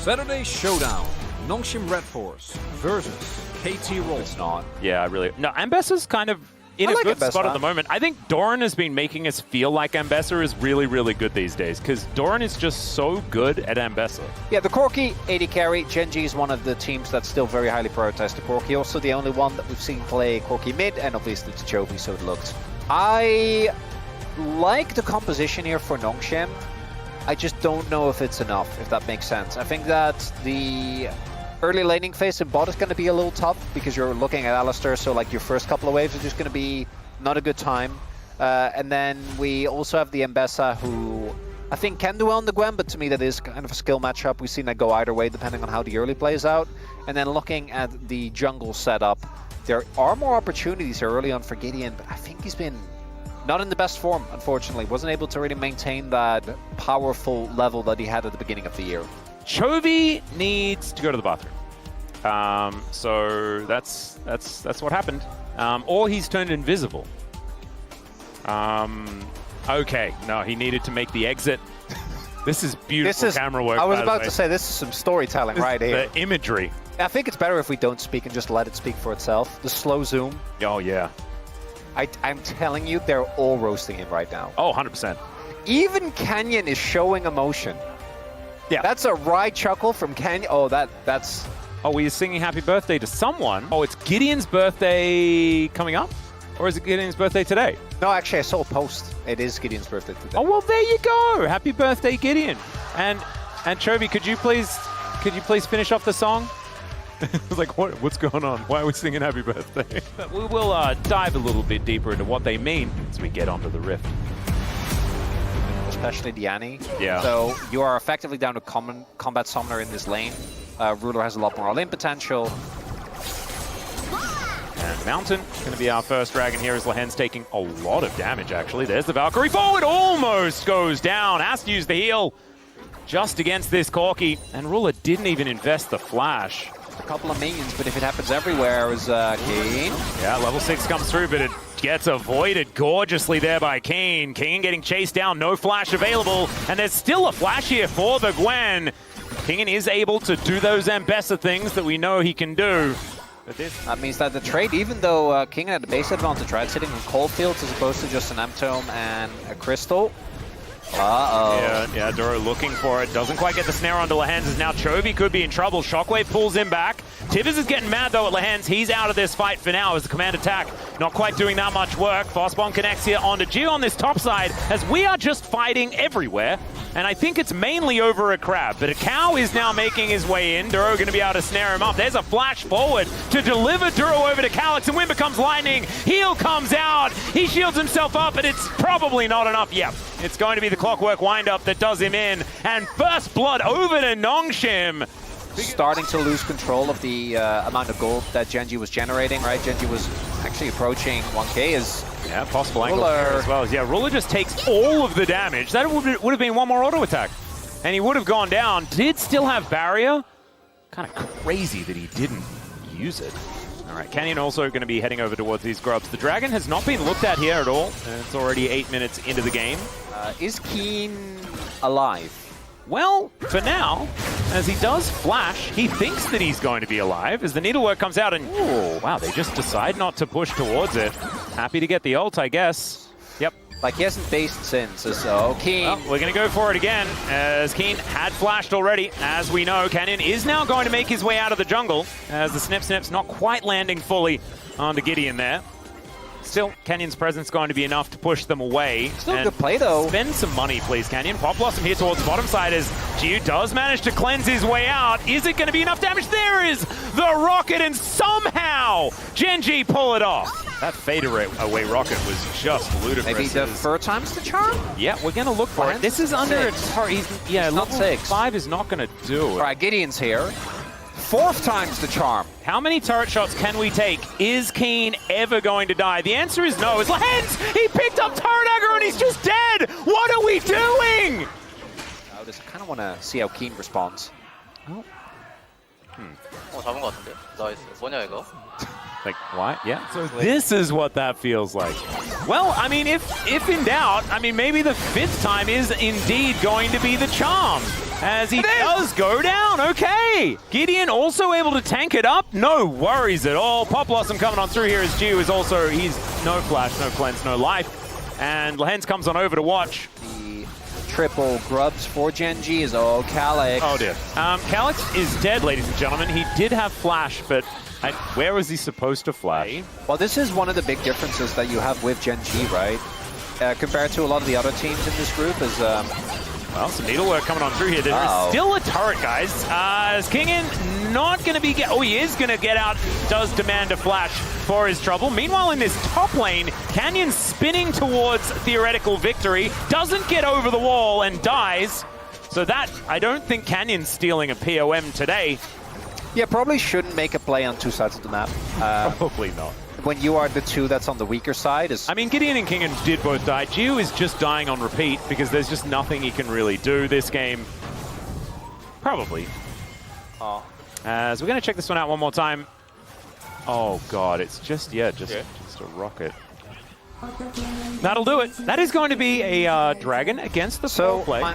Saturday Showdown. Nongshim Red Force versus KT Roll. It's not. Yeah, really. No, Ambessa's kind of in a good spot at the moment. I think Doran has been making us feel like Ambessa is really, really good these days because Doran is just so good at Ambessa. Yeah, the Corki AD carry. Gen.G is one of the teams that's still very highly prioritized to Corki. Also the only one that we've seen play Corki mid, and obviously to Chovy, so it looked. I like the composition here for Nongshim. I just don't know if it's enough, if that makes sense. I think that the early laning phase in bot is going to be a little tough because you're looking at Alistar, so like your first couple of waves are just going to be not a good time. And then we also have the Ambessa, who I think can do well on the Gwen, but to me that is kind of a skill matchup. We've seen that go either way depending on how the early plays out. And then looking at the jungle setup, there are more opportunities here early on for Gideon, but I think he's been not in the best form, unfortunately. Wasn't able to really maintain that powerful level that he had at the beginning of the year. Chovy needs to go to the bathroom. So that's what happened. Or he's turned invisible. Okay, no, he needed to make the exit. This is beautiful camera work. I was about to say, this is some storytelling right here. The imagery. I think it's better if we don't speak and just let it speak for itself. The slow zoom. Oh, yeah. I'm telling you, they're all roasting him right now. Oh, 100%. Even Canyon is showing emotion. Yeah. That's a wry chuckle from Canyon. Oh, that's... Oh, we are singing happy birthday to someone. Oh, it's Gideon's birthday coming up? Or is it Gideon's birthday today? No, actually, I saw a post. It is Gideon's birthday today. Oh, well, there you go. Happy birthday, Gideon. And Chovy, could you please finish off the song? I was like, what's going on? Why are we singing happy birthday? But we will dive a little bit deeper into what they mean as we get onto the Rift. Especially Diani. Yeah. So you are effectively down to combat summoner in this lane. Ruler has a lot more all-in potential. And Mountain going to be our first dragon here as Lahen's taking a lot of damage, actually. There's the Valkyrie forward, almost goes down. Has to use the heal just against this Corki. And Ruler didn't even invest the flash. A couple of minions, but if it happens everywhere, is Keen. Yeah, level 6 comes through, but it gets avoided gorgeously there by Keen. Keen getting chased down, no flash available, and there's still a flash here for the Gwen. Keen is able to do those Ambessa things that we know he can do. But that means that the trade, even though King had a base advantage, right, sitting on cold fields as opposed to just an Amtome and a Crystal. Uh-oh. Yeah, Duro looking for it. Doesn't quite get the snare onto Lahen's, as now Chovy could be in trouble. Shockwave pulls him back. Tivers is getting mad, though, at Lahen's. He's out of this fight for now as the command attack not quite doing that much work. Fast Bomb connects here onto Gio on this top side, as we are just fighting everywhere. And I think it's mainly over a crab, but a cow is now making his way in. Duro going to be able to snare him up. There's a flash forward to deliver Duro over to Calyx, and Wind becomes lightning. Heal comes out. He shields himself up, but it's probably not enough. Yep, it's going to be the Clockwork windup that does him in. And first blood over to Nongshim. Starting to lose control of the amount of gold that Gen.G was generating, right? Gen.G was actually approaching 1K as... Yeah, possible angle as well. Yeah, Ruler just takes all of the damage. That would have been one more auto attack. And he would have gone down. Did still have barrier. Kind of crazy that he didn't use it. All right, Canyon also going to be heading over towards these grubs. The dragon has not been looked at here at all. And it's already 8 minutes into the game. Is Keen alive? Well, for now, as he does flash, he thinks that he's going to be alive as the needlework comes out and, ooh, wow, they just decide not to push towards it. Happy to get the ult, I guess. Yep. Like, he hasn't based since, so Keen. Well, we're going to go for it again, as Keen had flashed already. As we know, Canyon is now going to make his way out of the jungle, as the snip's not quite landing fully on the Gideon there. Still, Canyon's presence going to be enough to push them away. Still a good play, though. Spend some money, please, Canyon. Pop Blossom here towards the bottom side as Gio does manage to cleanse his way out. Is it going to be enough damage? There is the rocket, and somehow Gen.G pull it off. That fade away rocket was just ludicrous. Maybe the 4 times the charm? Yeah, we're going to look for it. This is under a turret. Yeah, level 6. 5 is not going to do it. All right, Gideon's here. 4th time's the charm. How many turret shots can we take? Is Keen ever going to die? The answer is no. It's Lahen's! He picked up turret aggro and he's just dead! What are we doing? I just kind of want to see how Keen responds. Oh. 잡은 것 같은데? 나이스. 뭐냐 이거? Like, what? Yeah. So this is what that feels like. Well, I mean, if in doubt, I mean, maybe the 5th time is indeed going to be the charm. as he does go down. Okay, Gideon also able to tank it up. No worries at all. Pop Blossom coming on through here as Gio is also, he's no flash, no cleanse, no life. And Lehens comes on over to watch. The triple grubs for Genji is Calyx. Oh dear. Calyx is dead, ladies and gentlemen. He did have flash, but where was he supposed to flash? Well, this is one of the big differences that you have with Genji, right? Compared to a lot of the other teams in this group is... well, some needlework coming on through here. There is still a turret, guys. As Kingin not going to be... Oh, he is going to get out. Does demand a flash for his trouble. Meanwhile, in this top lane, Canyon spinning towards theoretical victory. Doesn't get over the wall and dies. So that, I don't think Canyon's stealing a POM today. Yeah, probably shouldn't make a play on two sides of the map. Probably not. When you are the two that's on the weaker side. I mean, Gideon and Kingen did both die. Gio is just dying on repeat because there's just nothing he can really do this game. Probably. Oh. As we're going to check this one out one more time. Oh, God. It's just, yeah, just a rocket. That'll do it. That is going to be a dragon against the pro play.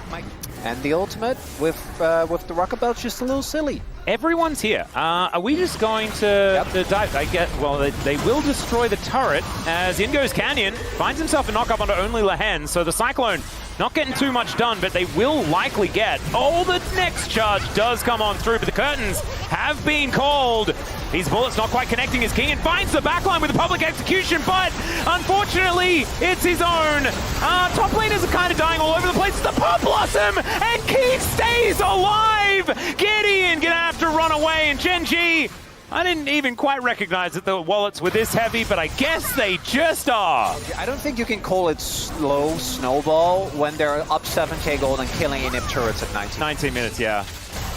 And the ultimate with the rocket belt's just a little silly. Everyone's here. Are we just going to dive? Well, they will destroy the turret as in goes Canyon. Finds himself a knock-up onto only Lehens. So the Cyclone not getting too much done, but they will likely get. Oh, the next charge does come on through, but the curtains have been called. These bullets not quite connecting as King and finds the backline with the public execution, but unfortunately, it's his own. Top laners are kind of dying all over the place. It's the Pop Blossom, and Keith stays alive. Gideon gonna have to run away, and Genji, I didn't even quite recognize that the wallets were this heavy, but I guess they just are. I don't think you can call it slow snowball when they're up 7k gold and killing inhib turrets at 19 minutes, yeah.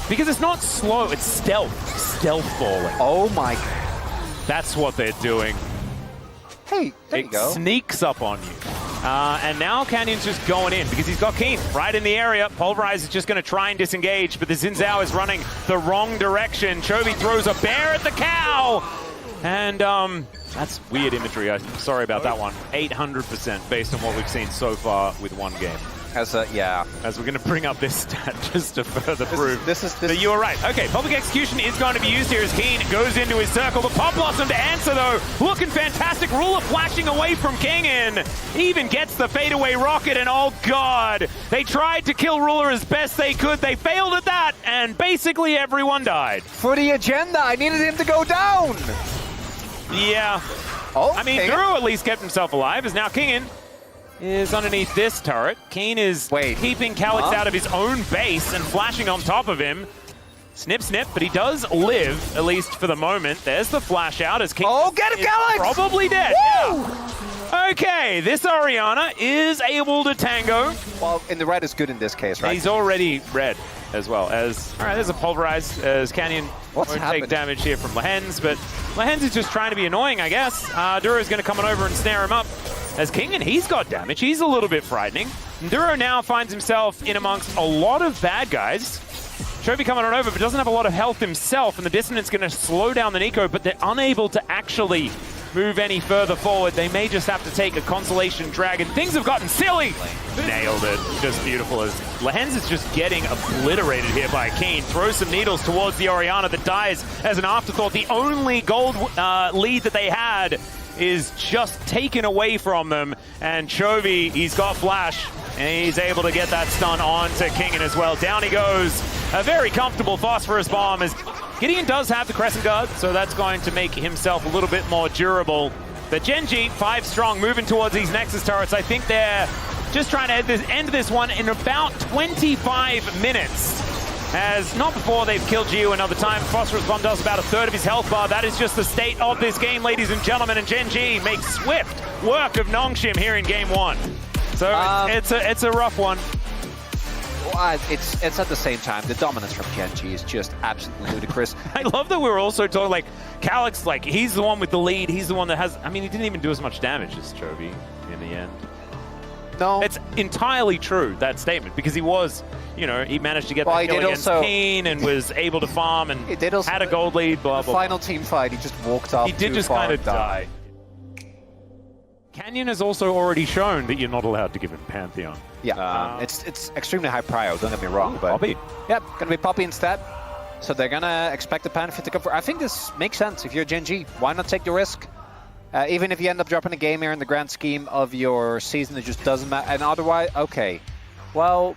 Because it's not slow, it's stealth falling. Oh my God. That's what they're doing. Hey, there you go. It sneaks up on you. And now Canyon's just going in because he's got Keen right in the area. Pulverize is just going to try and disengage, but the Xin Zhao is running the wrong direction. Chovy throws a bear at the cow. And that's weird imagery. I'm sorry about that one. 800% based on what we've seen so far with one game. As we're going to bring up this stat just to further prove that you were right. Okay, public execution is going to be used here as Keen goes into his circle. The Pop Blossom to answer, though. Looking fantastic. Ruler flashing away from Kingen. Even gets the fadeaway rocket, and oh, God. They tried to kill Ruler as best they could. They failed at that, and basically everyone died. For the agenda, I needed him to go down. Yeah. Oh, I mean, Duro at least kept himself alive, as now Kingen is underneath this turret. Keen is keeping Calyx out of his own base and flashing on top of him. Snip, snip, but he does live, at least for the moment. There's the flash out as Keen get him, Calyx! Probably dead. Yeah. Okay, this Orianna is able to tango. Well, in the red is good in this case, right? He's already red as well. As all right, there's a pulverize as Canyon won't take damage here from Lehens, but Lehens is just trying to be annoying, I guess. Duro's going to come on over and snare him up. As Kingen, he's got damage. He's a little bit frightening. Duro now finds himself in amongst a lot of bad guys. Chovy coming on over, but doesn't have a lot of health himself, and the dissonance going to slow down the Nico, but they're unable to actually move any further forward. They may just have to take a consolation dragon. Things have gotten silly. Nailed it. Just beautiful as Lehens is just getting obliterated here by Keen. Throws some needles towards the Orianna that dies as an afterthought. The only gold lead that they had is just taken away from them, and Chovy, he's got flash, and he's able to get that stun onto Kingen as well. Down he goes. A very comfortable phosphorus bomb as Gideon does have the Crescent Guard, so that's going to make himself a little bit more durable. But Genji, 5 strong, moving towards these Nexus turrets. I think they're just trying to end this one in about 25 minutes. As not before they've killed Gio another time. Phosphorus Bomb does about a third of his health bar. That is just the state of this game, ladies and gentlemen. And Genji makes swift work of Nongshim here in game 1. So it's a rough one. Well, it's at the same time, the dominance from Genji is just absolutely ludicrous. I love that we're also talking, like, Calyx, like, he's the one with the lead. He's the one that has, I mean, he didn't even do as much damage as Chovy in the end. No. It's entirely true, that statement, because he was, you know, he managed to get that kill against Keen and was able to farm and had a gold lead, blah, blah, blah. The final team fight, he just walked up. He did just kind of die. Canyon has also already shown that you're not allowed to give him Pantheon. Yeah, it's extremely high prio, don't get me wrong. But Poppy. Yep, gonna be Poppy instead. So they're gonna expect the Pantheon to come for. I think this makes sense if you're Gen G. Why not take the risk? Even if you end up dropping a game here in the grand scheme of your season, it just doesn't matter. And otherwise, okay. Well,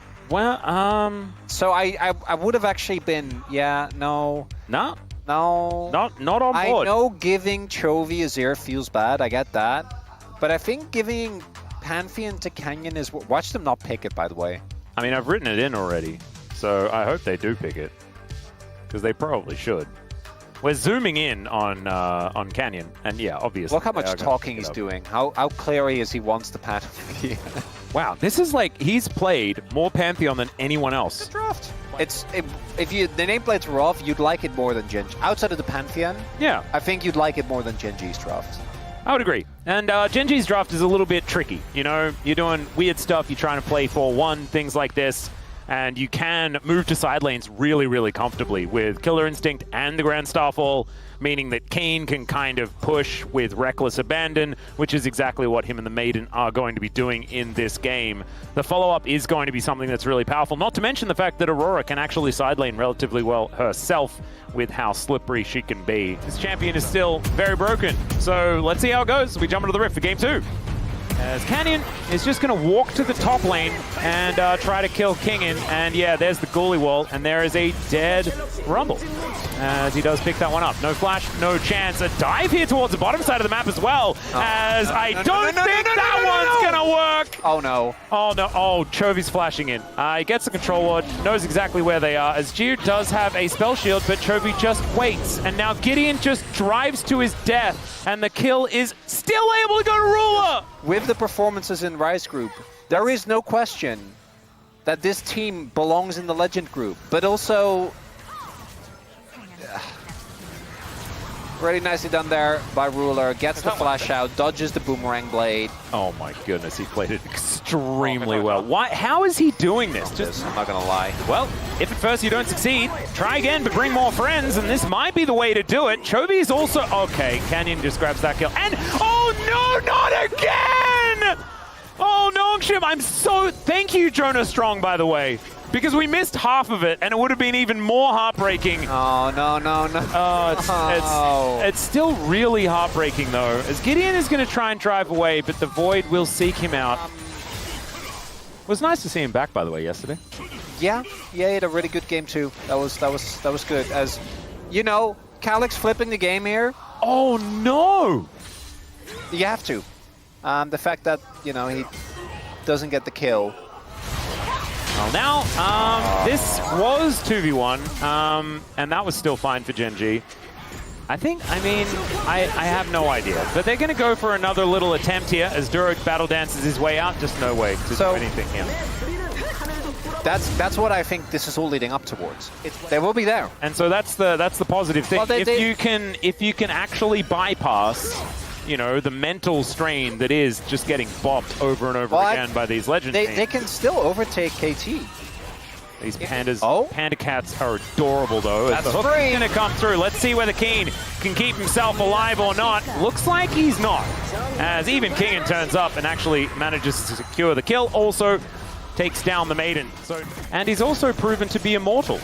so I would have actually been, no. No. No. Not on board. I know giving Chovy a 0 feels bad, I get that. But I think giving Pantheon to Canyon is... Watch them not pick it, by the way. I mean, I've written it in already, so I hope they do pick it. Because they probably should. We're zooming in on Canyon, and yeah, obviously. Look how much talking he's doing. How clearly is he wants the Pantheon. Wow, this is like, he's played more Pantheon than anyone else. Draft. If the nameplates were off, you'd like it more than Gen G. Outside of the Pantheon, yeah, I think you'd like it more than Gen G's draft. I would agree. And Gen G's draft is a little bit tricky. You know, you're doing weird stuff, you're trying to play 4-1, things like this. And you can move to side lanes really, really comfortably with Killer Instinct and the Grand Starfall, meaning that Kane can kind of push with Reckless Abandon, which is exactly what him and the Maiden are going to be doing in this game. The follow-up is going to be something that's really powerful, not to mention the fact that Aurora can actually side lane relatively well herself with how slippery she can be. This champion is still very broken, so let's see how it goes. We jump into the Rift for Game 2. As Canyon is just going to walk to the top lane and try to kill Kingin. And yeah, there's the Ghoulie wall, and there is a dead Rumble. As he does pick that one up. No flash, no chance. A dive here towards the bottom side of the map as well. I don't think that one's going to work. Oh no. Oh no. Oh, Chovy's flashing in. He gets the control ward, knows exactly where they are. As Gio does have a spell shield, but Chovy just waits. And now Gideon just drives to his death. And the kill is still able to go to Ruler. With the performances in Rise Group, there is no question that this team belongs in the Legend Group. But also, really nicely done there by Ruler. Gets the flash out, dodges the Boomerang Blade. Oh my goodness, he played it extremely well. Why? How is he doing this? I'm not gonna lie. Well, if at first you don't succeed, try again, but bring more friends, and this might be the way to do it. Chovy is also... Okay, Canyon just grabs that kill. And... Oh no, not again! Oh, Nongshim, I'm so... Thank you, Jonah Strong, by the way. Because we missed half of it, and it would have been even more heartbreaking. Oh, no. Oh, it's still really heartbreaking, though. As Gideon is going to try and drive away, but the Void will seek him out. It was nice to see him back, by the way, yesterday. Yeah, he had a really good game, too. That was good. As, you know, Calyx flipping the game here. Oh, no! You have to. The fact that, you know, he doesn't get the kill. Well, now, this was 2v1, and that was still fine for Gen G. I have no idea. But they're going to go for another little attempt here as Durok battle dances his way out. Just no way to do anything here. That's what I think this is all leading up towards. They will be there. And so that's the positive thing. Well, if you can actually bypass, you know, the mental strain that is just getting bopped over and over again by these legend teams. They can still overtake KT. These pandas, Panda Cats are adorable though. That's the hook's going to come through. Let's see whether Keen can keep himself alive or not. Looks like he's not. As even Kingen turns up and actually manages to secure the kill. Also takes down the Maiden. And he's also proven to be immortal,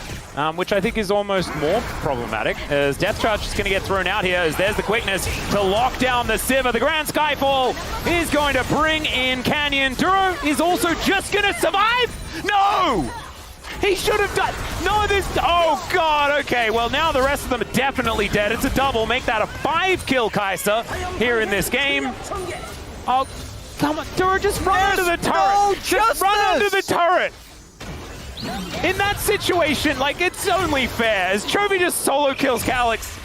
which I think is almost more problematic, as Death Charge is going to get thrown out here, as there's the quickness to lock down the Sivir. The Grand Skyfall is going to bring in Canyon. Duro is also just going to survive? No! He should have done... No, this... Oh, God, okay. Well, now the rest of them are definitely dead. It's a double. Make that a 5-kill Kai'Sa here in this game. Oh, come on. Duro, just run under the turret. No, just run under the turret. In that situation, like, it's only fair, as Chovy just solo kills Calyx.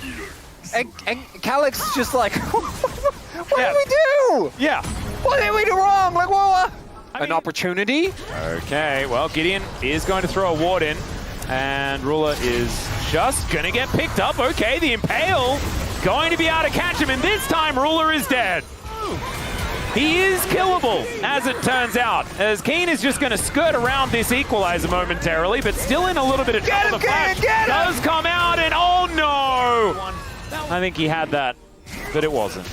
And Calyx is just like, what did we do? Yeah. What did we do wrong? Like, well, an opportunity? Okay, well, Gideon is going to throw a ward in, and Ruler is just going to get picked up. Okay, the Impale going to be able to catch him, and this time Ruler is dead. He is killable, as it turns out, as Keen is just going to skirt around this equalizer momentarily, but still in a little bit of trouble. The flash does come out, and oh no! I think he had that, but it wasn't.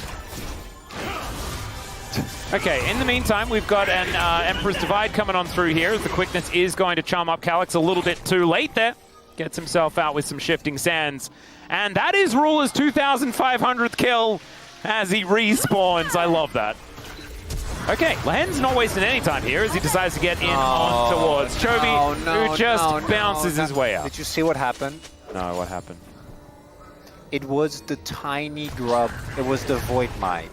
Okay, in the meantime, we've got an Emperor's Divide coming on through here. The quickness is going to chum up Calyx a little bit too late there. Gets himself out with some shifting sands. And that is Ruler's 2,500th kill as he respawns. I love that. Okay, Lahen's not wasting any time here as he decides to get in on towards Chovy, who just bounces his way out. Did you see what happened? No, what happened? It was the tiny grub. It was the Void Might.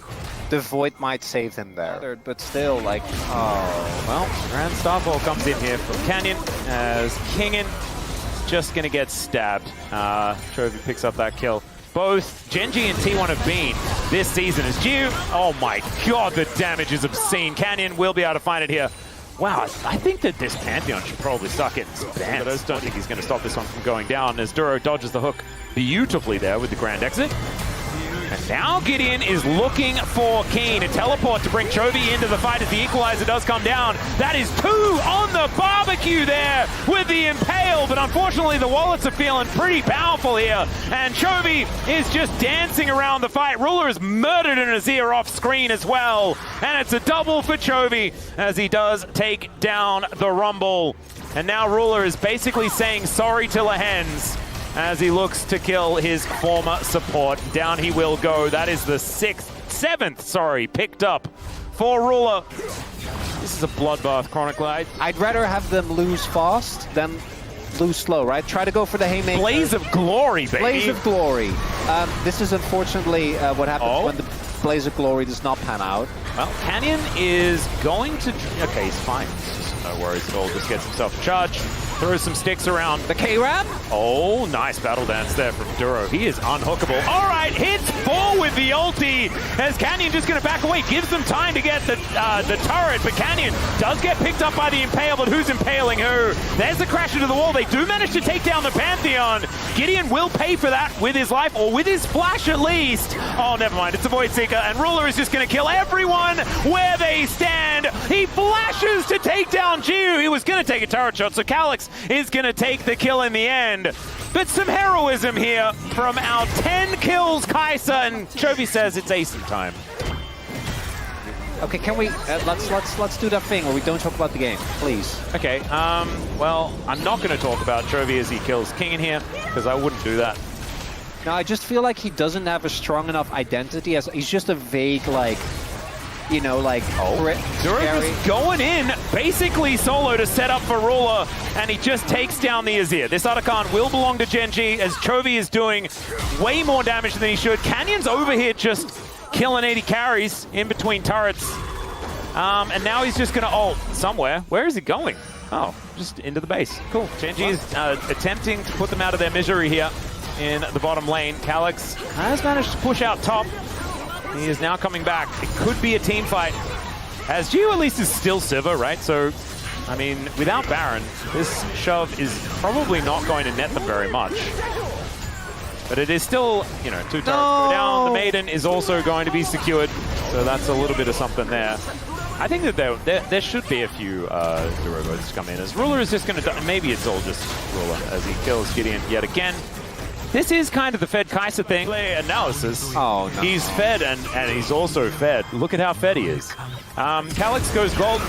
The Void Might saved him there. But still, like, oh. Well, Grand Starfall comes in here from Canyon as Kingin just going to get stabbed. Chovy picks up that kill. Both Genji and T1 have been this season as Jiu. Oh my god, the damage is obscene. Canyon will be able to find it here. Wow, I think that this Pantheon should probably suck it. But I just don't think he's going to stop this one from going down as Duro dodges the hook beautifully there with the Grand Exit. And now Gideon is looking for Keen, a teleport to bring Chovy into the fight as the equalizer does come down. That is 2 on the barbecue there with the Impale, but unfortunately the wallets are feeling pretty powerful here. And Chovy is just dancing around the fight. Ruler is murdered in his ear off screen as well. And it's a double for Chovy as he does take down the Rumble. And now Ruler is basically saying sorry to Lahen's as he looks to kill his former support. Down he will go. That is the seventh, picked up for Ruler. This is a bloodbath, Chronicle. I'd rather have them lose fast than lose slow, right? Try to go for the haymaker. Blaze of Glory, baby. Blaze of Glory. This is unfortunately what happens when the Blaze of Glory does not pan out. Well, Canyon is going to... Okay, he's fine. No worries at all. Just gets himself a charge. Throws some sticks around. The K-Ram? Oh, nice battle dance there from Duro. He is unhookable. All right, hits 4 with the ulti as Canyon just going to back away. Gives them time to get the turret, but Canyon does get picked up by the Impale, but who's impaling who? There's the crash into the wall. They do manage to take down the Pantheon. Gideon will pay for that with his life, or with his flash at least. Oh, never mind. It's a Void Seeker, and Ruler is just going to kill everyone where they stand. He flashes to take down Jiu. He was going to take a turret shot, so Calyx is going to take the kill in the end. But some heroism here from our 10 kills Kai'Sa, and Chovy says it's Ace time. Okay, can we let's do that thing where we don't talk about the game, please. Okay, well, I'm not going to talk about Chovy as he kills King in here because I wouldn't do that. No, I just feel like he doesn't have a strong enough identity. As he's just a vague, like, you know, like... Duro just going in, basically solo to set up for Ruler, and he just takes down the Azir. This Otacon will belong to Genji, as Chovy is doing way more damage than he should. Canyon's over here just killing 80 carries in between turrets. And now he's just going to ult somewhere. Where is he going? Oh, just into the base. Cool. Genji is attempting to put them out of their misery here in the bottom lane. Calyx has managed to push out top. He is now coming back. It could be a team fight. As Gio at least is still Sivir, right? So, I mean, without Baron, this shove is probably not going to net them very much. But it is still, you know, 2 turrets go down. The Maiden is also going to be secured. So that's a little bit of something there. I think that there should be a few Duro votes come in. As Ruler is just going to... Maybe it's all just Ruler as he kills Gideon yet again. This is kind of the fed Kai'Sa thing. Play analysis. Oh, no. He's fed and he's also fed. Look at how fed he is. Calyx goes golden.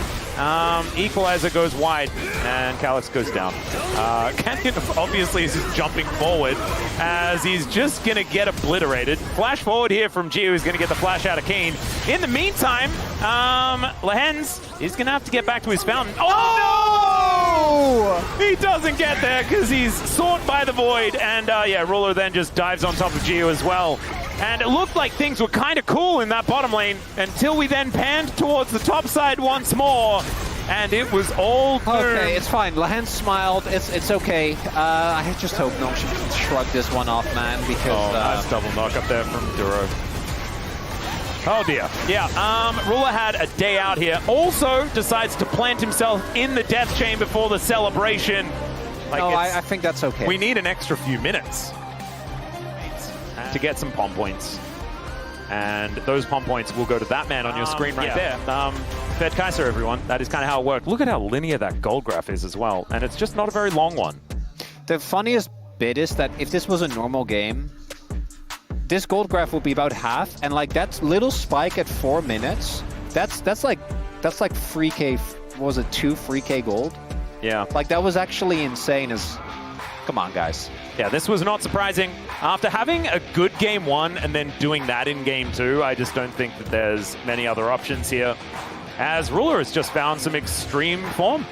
Equalizer goes wide, and Calyx goes down. Canyon obviously is just jumping forward as he's just going to get obliterated. Flash forward here from Gio, who's going to get the flash out of Kane. In the meantime, Lahen's is going to have to get back to his fountain. Oh, no! He doesn't get there because he's sought by the Void, and yeah, Ruler then just dives on top of Gio as well. And it looked like things were kind of cool in that bottom lane until we then panned towards the top side once more. And it was all doomed. Okay, it's fine. Lahen smiled. It's okay. I just hope Noxian can shrug this one off, man, because... nice double knock up there from Duro. Oh dear. Yeah, Ruler had a day out here. Also decides to plant himself in the death chamber for the celebration. Like, no, I think that's okay. We need an extra few minutes to get some pom points. And those pom points will go to that man on your screen right there. Fed Kai'Sa, everyone. That is kind of how it worked. Look at how linear that gold graph is as well. And it's just not a very long one. The funniest bit is that if this was a normal game, this gold graph would be about half. And like that little spike at 4 minutes That's like free K. What was it, 2 free K gold? Yeah. Like, that was actually insane. Come on, guys. Yeah, this was not surprising. After having a good game 1 and then doing that in game 2, I just don't think that there's many other options here, as Ruler has just found some extreme form.